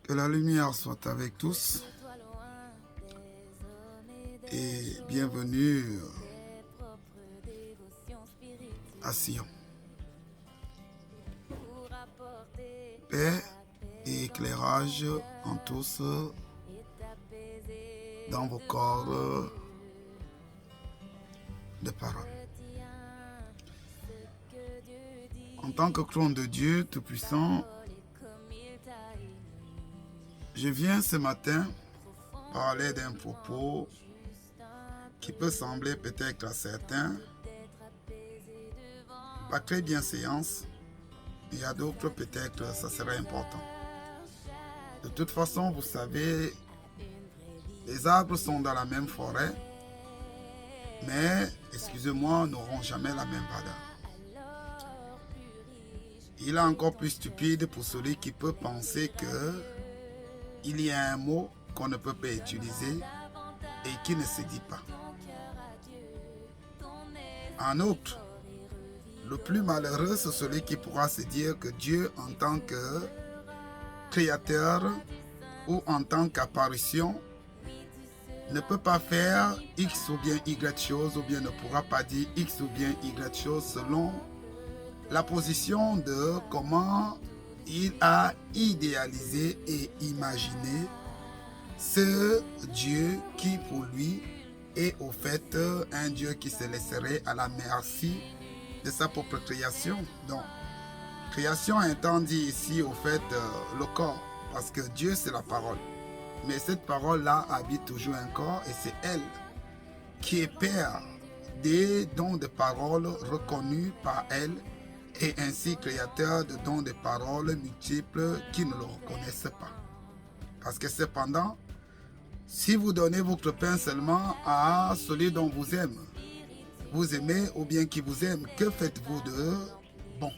Que la lumière soit avec tous et bienvenue à Sion. Paix et éclairage en tous dans vos corps de parole. En tant que clone de Dieu Tout-Puissant, je viens ce matin parler d'un propos qui peut sembler peut-être à certains pas très bienséance, et à d'autres peut-être ça serait important. De toute façon, vous savez, les arbres sont dans la même forêt, mais, excusez-moi, n'auront jamais la même valeur. Il est encore plus stupide pour celui qui peut penser que il y a un mot qu'on ne peut pas utiliser et qui ne se dit pas. En outre, le plus malheureux, c'est celui qui pourra se dire que Dieu, en tant que créateur ou en tant qu'apparition, ne peut pas faire X ou bien Y chose, ou bien ne pourra pas dire X ou bien Y chose selon la position de comment il a idéalisé et imaginé ce Dieu qui pour lui est au fait un Dieu qui se laisserait à la merci de sa propre création. Donc, création étant dit ici au fait le corps, parce que Dieu c'est la parole. Mais cette parole-là habite toujours un corps et c'est elle qui est père des dons de paroles reconnus par elle et ainsi créateur de dons de paroles multiples qui ne le reconnaissent pas. Parce que cependant, si vous donnez votre pain seulement à celui dont vous aimez ou bien qui vous aime, que faites-vous de bon?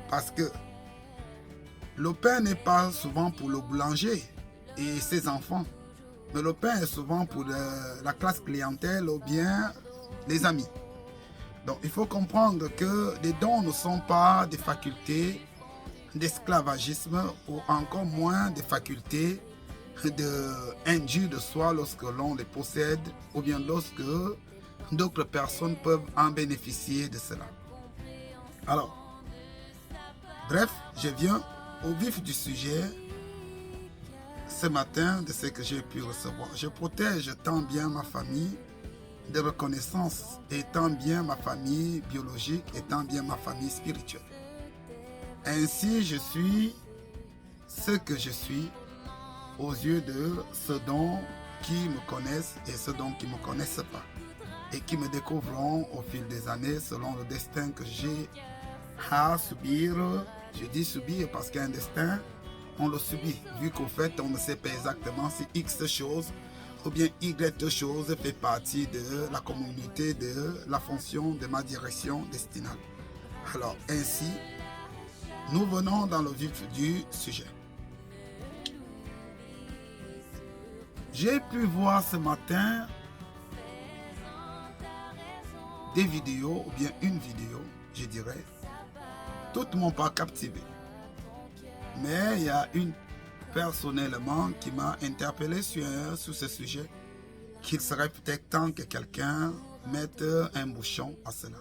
Parce que le pain n'est pas souvent pour le boulanger et ses enfants, mais le pain est souvent pour la classe clientèle ou bien les amis. Donc il faut comprendre que les dons ne sont pas des facultés d'esclavagisme ou encore moins des facultés d'indu de soi lorsque l'on les possède ou bien lorsque d'autres personnes peuvent en bénéficier de cela. Alors, bref, je viens au vif du sujet ce matin de ce que j'ai pu recevoir. Je protège tant bien ma famille de reconnaissance et tant bien ma famille biologique et tant bien ma famille spirituelle. Ainsi, je suis ce que je suis aux yeux de ceux dont qui me connaissent et ceux dont qui ne me connaissent pas et qui me découvriront au fil des années selon le destin que j'ai à subir. Je dis subir parce qu'un destin, on le subit, vu qu'au fait, on ne sait pas exactement si X chose ou bien Y chose fait partie de la communauté, de la fonction, de ma direction destinale. Alors, ainsi, nous venons dans le vif du sujet. J'ai pu voir ce matin des vidéos, ou bien une vidéo, je dirais. Toutes ne m'ont pas captivé. Mais il y a une personnellement qui m'a interpellé sur ce sujet, qu'il serait peut-être temps que quelqu'un mette un bouchon à cela.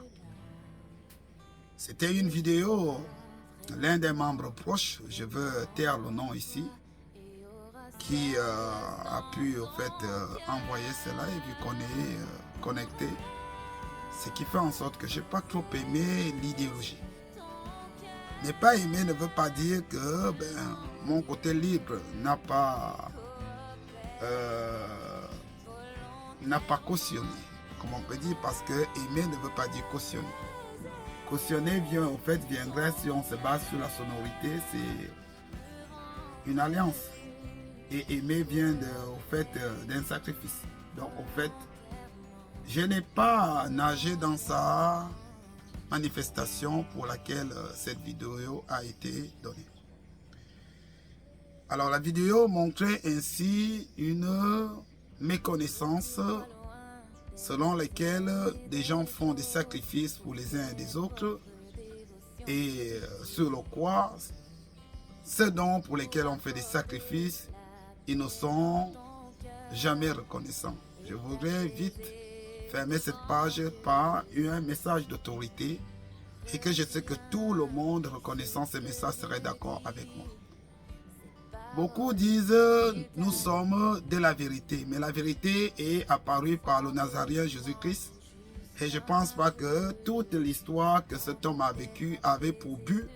C'était une vidéo, l'un des membres proches, je veux taire le nom ici, qui a pu en fait envoyer cela et vu qu'on est connecté, ce qui fait en sorte que je n'ai pas trop aimé l'idéologie. Ne pas aimer ne veut pas dire que mon côté libre n'a pas cautionné, comme on peut dire, parce que aimer ne veut pas dire cautionner. Cautionner viendrait si on se base sur la sonorité, c'est une alliance. Et aimer vient d'un sacrifice. Donc au fait, je n'ai pas nagé dans sa manifestation pour laquelle cette vidéo a été donnée. Alors la vidéo montrait ainsi une méconnaissance selon laquelle des gens font des sacrifices pour les uns et des autres et sur le quoi ceux dont pour lesquels on fait des sacrifices, ils ne sont jamais reconnaissants. Je voudrais vite fermer cette page par un message d'autorité et que je sais que tout le monde reconnaissant ce message serait d'accord avec moi. Beaucoup disent nous sommes de la vérité, mais la vérité est apparue par le Nazaréen Jésus-Christ. Et je ne pense pas que toute l'histoire que cet homme a vécue avait pour but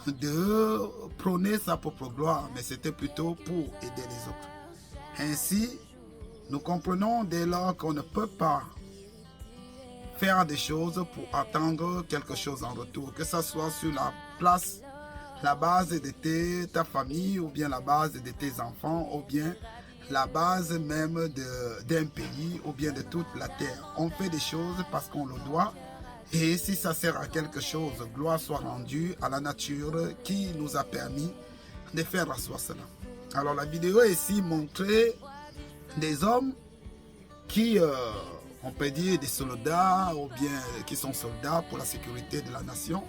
de prôner sa propre gloire, mais c'était plutôt pour aider les autres. Ainsi, nous comprenons dès lors qu'on ne peut pas faire des choses pour attendre quelque chose en retour, que ce soit sur la place, la base de ta famille, ou bien la base de tes enfants, ou bien la base même d'un pays, ou bien de toute la terre. On fait des choses parce qu'on le doit, et si ça sert à quelque chose, gloire soit rendue à la nature qui nous a permis de faire asseoir cela. Alors la vidéo ici montrait des hommes qui, on peut dire des soldats, ou bien qui sont soldats pour la sécurité de la nation,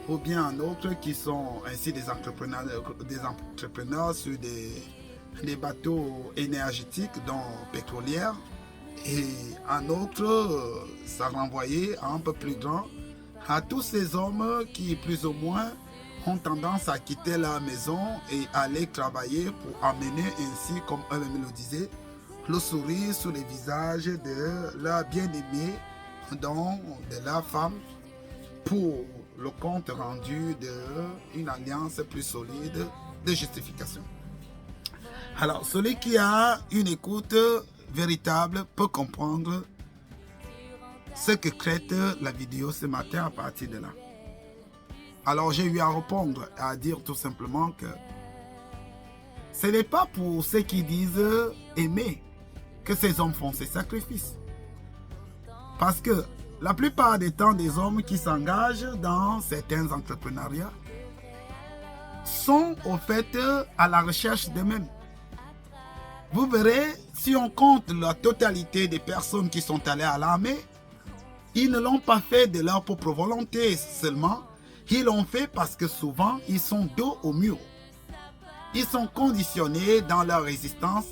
ou bien en autres qui sont ainsi des entrepreneurs sur des bateaux énergétiques, dont pétrolières, et en autre, ça renvoyait un peu plus grand à tous ces hommes qui plus ou moins ont tendance à quitter leur maison et aller travailler pour amener ainsi, comme eux-mêmes le disaient, le sourire sur les visages de leurs bien-aimés, dont de leur femme, pour le compte rendu d'une alliance plus solide de justification. Alors, celui qui a une écoute véritable peut comprendre ce que traite la vidéo ce matin à partir de là. Alors, j'ai eu à répondre, à dire tout simplement que ce n'est pas pour ceux qui disent aimer que ces hommes font ces sacrifices. Parce que la plupart des temps, des hommes qui s'engagent dans certains entrepreneuriats sont au fait à la recherche d'eux-mêmes. Vous verrez, si on compte la totalité des personnes qui sont allées à l'armée, ils ne l'ont pas fait de leur propre volonté seulement, ils l'ont fait parce que souvent, ils sont dos au mur. Ils sont conditionnés dans leur résistance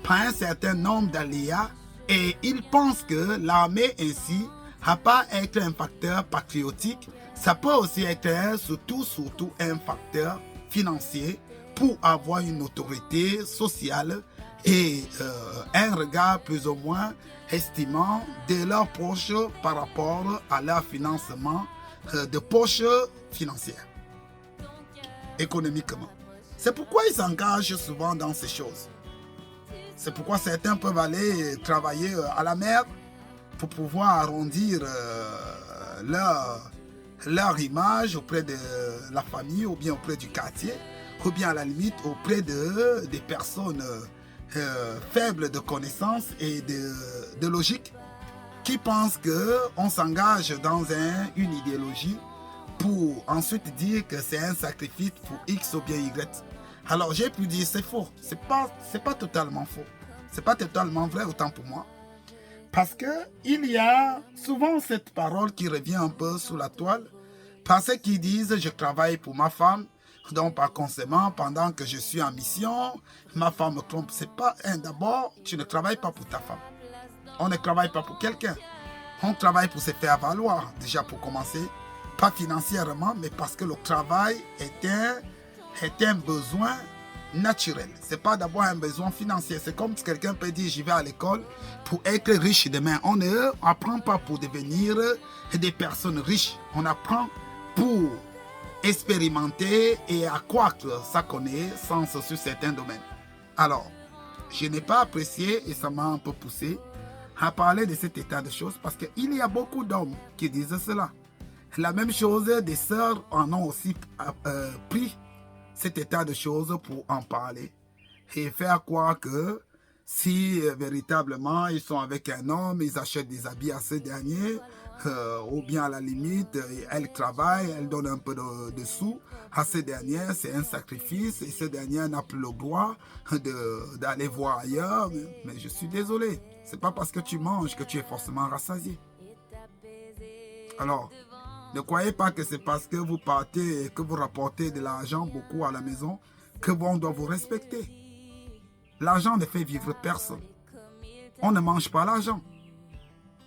par un certain nombre d'aléas et ils pensent que l'armée ainsi n'a pas être un facteur patriotique, ça peut aussi être surtout un facteur financier pour avoir une autorité sociale et un regard plus ou moins estimant de leur poche par rapport à leur financement de poche financière, économiquement. C'est pourquoi ils s'engagent souvent dans ces choses. C'est pourquoi certains peuvent aller travailler à la mer pour pouvoir arrondir leur image auprès de la famille ou bien auprès du quartier ou bien à la limite auprès des personnes faibles de connaissances et de logique qui pensent qu'on s'engage dans une idéologie pour ensuite dire que c'est un sacrifice pour X ou bien Y. Alors j'ai pu dire c'est faux, c'est pas totalement faux, c'est pas totalement vrai autant pour moi. Parce qu'il y a souvent cette parole qui revient un peu sous la toile, par ceux qui disent je travaille pour ma femme, donc par conséquent, pendant que je suis en mission, ma femme me trompe. C'est pas d'abord, tu ne travailles pas pour ta femme. On ne travaille pas pour quelqu'un. On travaille pour se faire valoir, déjà pour commencer, pas financièrement, mais parce que le travail est un besoin naturel. C'est pas d'abord un besoin financier. C'est comme si quelqu'un peut dire j'y vais à l'école pour être riche demain. On ne apprend pas pour devenir des personnes riches. On apprend pour expérimenter et accroître sa connaissance sur certains domaines. Alors, je n'ai pas apprécié et ça m'a un peu poussé à parler de cet état de choses parce qu'il y a beaucoup d'hommes qui disent cela. La même chose, des sœurs en ont aussi pris cet état de choses pour en parler et faire croire que si véritablement ils sont avec un homme, ils achètent des habits à ce dernier, ou bien à la limite, elle travaille, elle donne un peu de sous à ce dernier, c'est un sacrifice et ce dernier n'a plus le droit d'aller voir ailleurs. Mais je suis désolé, c'est pas parce que tu manges que tu es forcément rassasié. Alors, Ne croyez pas que c'est parce que vous partez et que vous rapportez de l'argent beaucoup à la maison que on doit vous respecter. L'argent ne fait vivre personne. On ne mange pas l'argent.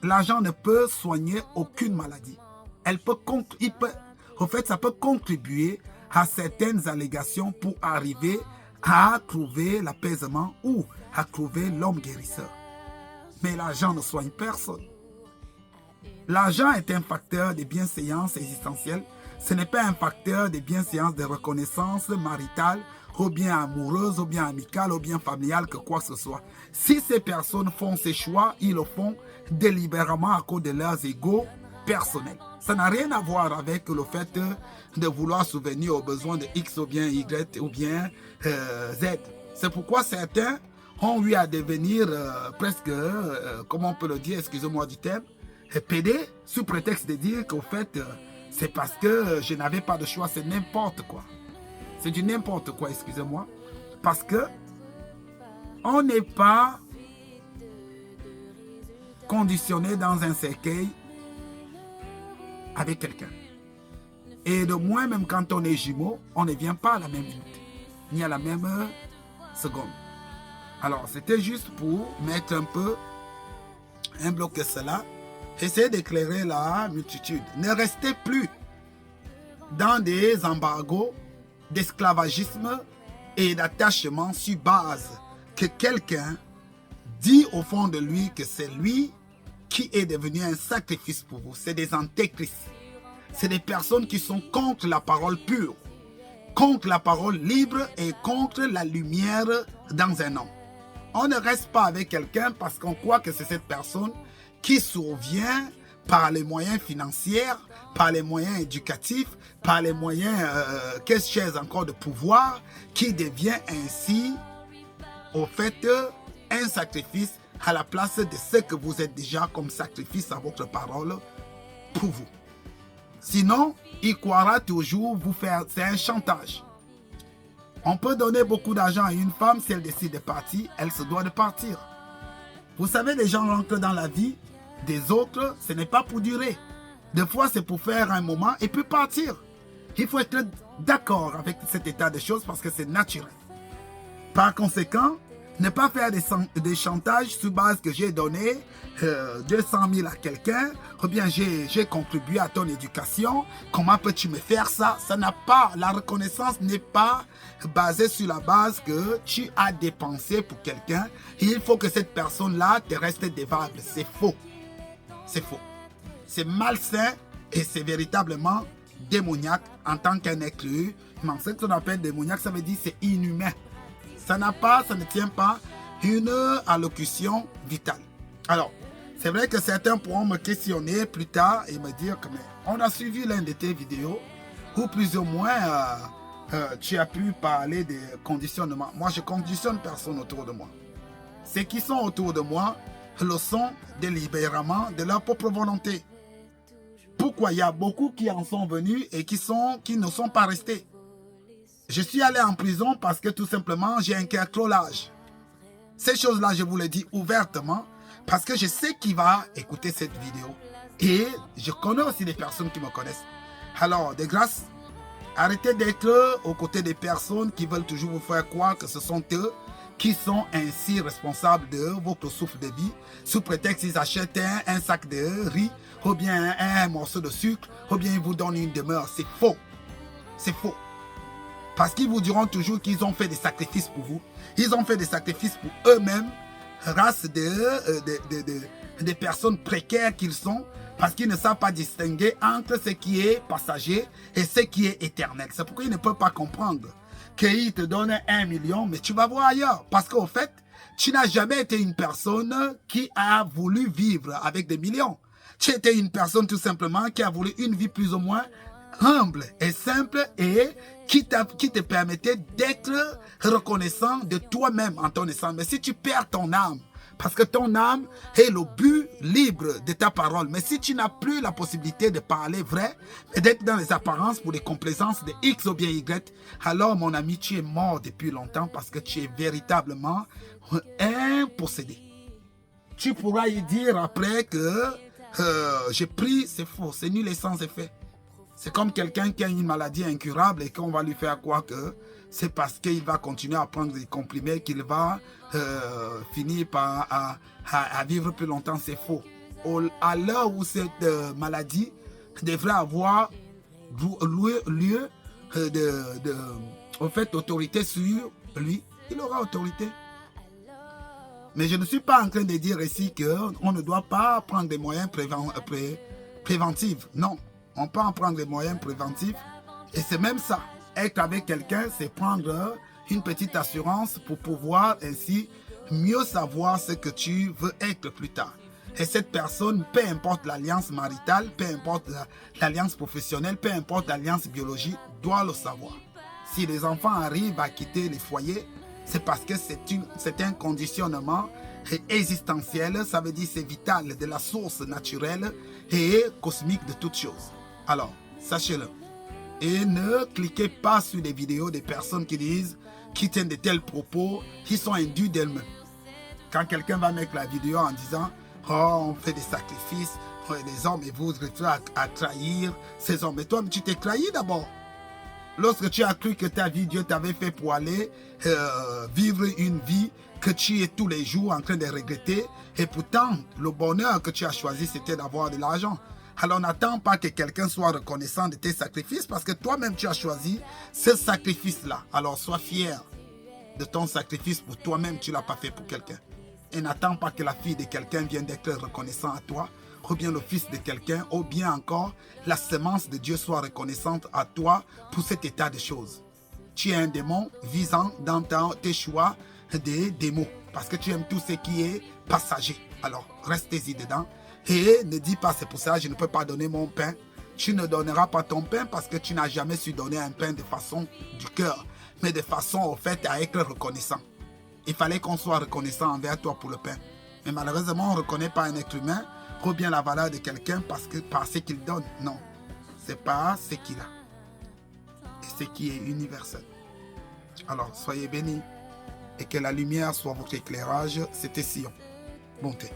L'argent ne peut soigner aucune maladie. En fait, ça peut contribuer à certaines allégations pour arriver à trouver l'apaisement ou à trouver l'homme guérisseur. Mais l'argent ne soigne personne. L'argent est un facteur de bienséance existentielle. Ce n'est pas un facteur de bienséance de reconnaissance maritale, ou bien amoureuse, ou bien amicale, ou bien familiale, que quoi que ce soit. Si ces personnes font ces choix, ils le font délibérément à cause de leurs égos personnels. Ça n'a rien à voir avec le fait de vouloir souvenir aux besoins de X ou bien Y ou bien Z. C'est pourquoi certains ont eu à devenir presque, comment on peut le dire, excusez-moi du terme, PD, sous prétexte de dire qu'au fait, c'est parce que je n'avais pas de choix, c'est n'importe quoi. C'est du n'importe quoi, excusez-moi. Parce que on n'est pas conditionné dans un cercueil avec quelqu'un. Et de moins, même quand on est jumeaux, on ne vient pas à la même minute, ni à la même seconde. Alors, c'était juste pour mettre un peu un bloc que cela. Essayez d'éclairer la multitude. Ne restez plus dans des embargos d'esclavagisme et d'attachement sur base que quelqu'un dit au fond de lui que c'est lui qui est devenu un sacrifice pour vous. C'est des antéchrists. C'est des personnes qui sont contre la parole pure, contre la parole libre et contre la lumière dans un homme. On ne reste pas avec quelqu'un parce qu'on croit que c'est cette personne qui survient par les moyens financiers, par les moyens éducatifs, par les moyens, qu'est-ce encore de pouvoir, qui devient ainsi, au fait, un sacrifice à la place de ce que vous êtes déjà comme sacrifice à votre parole pour vous. Sinon, il croira toujours vous faire, c'est un chantage. On peut donner beaucoup d'argent à une femme, si elle décide de partir, elle se doit de partir. Vous savez, les gens rentrent dans la vie des autres, ce n'est pas pour durer. Des fois, c'est pour faire un moment et puis partir. Il faut être d'accord avec cet état de choses parce que c'est naturel. Par conséquent, ne pas faire des chantages sur base que j'ai donné 200 000 à quelqu'un, ou bien j'ai contribué à ton éducation, comment peux-tu me faire ça? Ça n'a pas, la reconnaissance n'est pas basée sur la base que tu as dépensé pour quelqu'un. Il faut que cette personne-là te reste dévable. C'est faux. C'est faux. C'est malsain et c'est véritablement démoniaque en tant qu'un être humain. Ce qu'on appelle démoniaque, ça veut dire c'est inhumain. Ça ne tient pas une allocution vitale. Alors, c'est vrai que certains pourront me questionner plus tard et me dire que on a suivi l'un de tes vidéos où plus ou moins tu as pu parler des conditionnements. Moi, je conditionne personne autour de moi. Ceux qui sont autour de moi le sont délibérément de leur propre volonté. Pourquoi? Il y a beaucoup qui en sont venus et qui ne sont pas restés. Je suis allé en prison parce que tout simplement, j'ai un cœur trop large. Ces choses-là, je vous le dis ouvertement parce que je sais qui va écouter cette vidéo. Et je connais aussi des personnes qui me connaissent. Alors, de grâce, arrêtez d'être aux côtés des personnes qui veulent toujours vous faire croire que ce sont eux qui sont ainsi responsables de votre souffle de vie, sous prétexte qu'ils achètent un sac de riz, ou bien un morceau de sucre, ou bien ils vous donnent une demeure. C'est faux. C'est faux. Parce qu'ils vous diront toujours qu'ils ont fait des sacrifices pour vous. Ils ont fait des sacrifices pour eux-mêmes, race de personnes précaires qu'ils sont, parce qu'ils ne savent pas distinguer entre ce qui est passager et ce qui est éternel. C'est pourquoi ils ne peuvent pas comprendre qu'ils te donnent 1 million, mais tu vas voir ailleurs. Parce qu'au fait, tu n'as jamais été une personne qui a voulu vivre avec des millions. Tu étais une personne tout simplement qui a voulu une vie plus ou moins humble et simple et qui te permettait d'être reconnaissant de toi-même en ton essence. Mais si tu perds ton âme, parce que ton âme est le but libre de ta parole. Mais si tu n'as plus la possibilité de parler vrai, et d'être dans les apparences pour les complaisances de X ou bien Y, alors mon ami, tu es mort depuis longtemps parce que tu es véritablement un possédé. Tu pourras y dire après que j'ai pris, c'est faux, c'est nul et sans effet. C'est comme quelqu'un qui a une maladie incurable et qu'on va lui faire croire que c'est parce qu'il va continuer à prendre des comprimés qu'il va finir par à vivre plus longtemps. C'est faux. À l'heure où cette maladie devrait avoir lieu au fait, autorité sur lui, il aura autorité. Mais je ne suis pas en train de dire ici qu'on ne doit pas prendre des moyens préventifs. Non, on peut en prendre des moyens préventifs. Et c'est même ça. Être avec quelqu'un, c'est prendre une petite assurance pour pouvoir ainsi mieux savoir ce que tu veux être plus tard. Et cette personne, peu importe l'alliance maritale, peu importe l'alliance professionnelle, peu importe l'alliance biologique, doit le savoir. Si les enfants arrivent à quitter les foyers, c'est parce que c'est un conditionnement existentiel, ça veut dire c'est vital, de la source naturelle et cosmique de toutes choses. Alors, sachez-le. Et ne cliquez pas sur des vidéos des personnes qui tiennent de tels propos, qui sont induits d'elles-mêmes. Quand quelqu'un va mettre la vidéo en disant « Oh, on fait des sacrifices, les hommes, et vous réussissez à trahir ces hommes. » Mais toi, tu t'es trahi d'abord. Lorsque tu as cru que ta vie, Dieu t'avait fait pour aller vivre une vie que tu es tous les jours en train de regretter. Et pourtant, le bonheur que tu as choisi, c'était d'avoir de l'argent. Alors n'attends pas que quelqu'un soit reconnaissant de tes sacrifices parce que toi-même tu as choisi ce sacrifice-là. Alors sois fier de ton sacrifice pour toi-même, tu ne l'as pas fait pour quelqu'un. Et n'attends pas que la fille de quelqu'un vienne d'être reconnaissant à toi, ou bien le fils de quelqu'un, ou bien encore la semence de Dieu soit reconnaissante à toi pour cet état de choses. Tu es un démon visant dans tes choix des démons, parce que tu aimes tout ce qui est passager. Alors restez-y dedans. Et ne dis pas, c'est pour ça que je ne peux pas donner mon pain. Tu ne donneras pas ton pain parce que tu n'as jamais su donner un pain de façon du cœur, mais de façon au fait à être reconnaissant. Il fallait qu'on soit reconnaissant envers toi pour le pain. Mais malheureusement, on ne reconnaît pas un être humain ou bien la valeur de quelqu'un par ce qu'il donne. Non, c'est pas ce qu'il a. Et ce qui est universel. Alors, soyez bénis et que la lumière soit votre éclairage. C'était Sion. Bonté.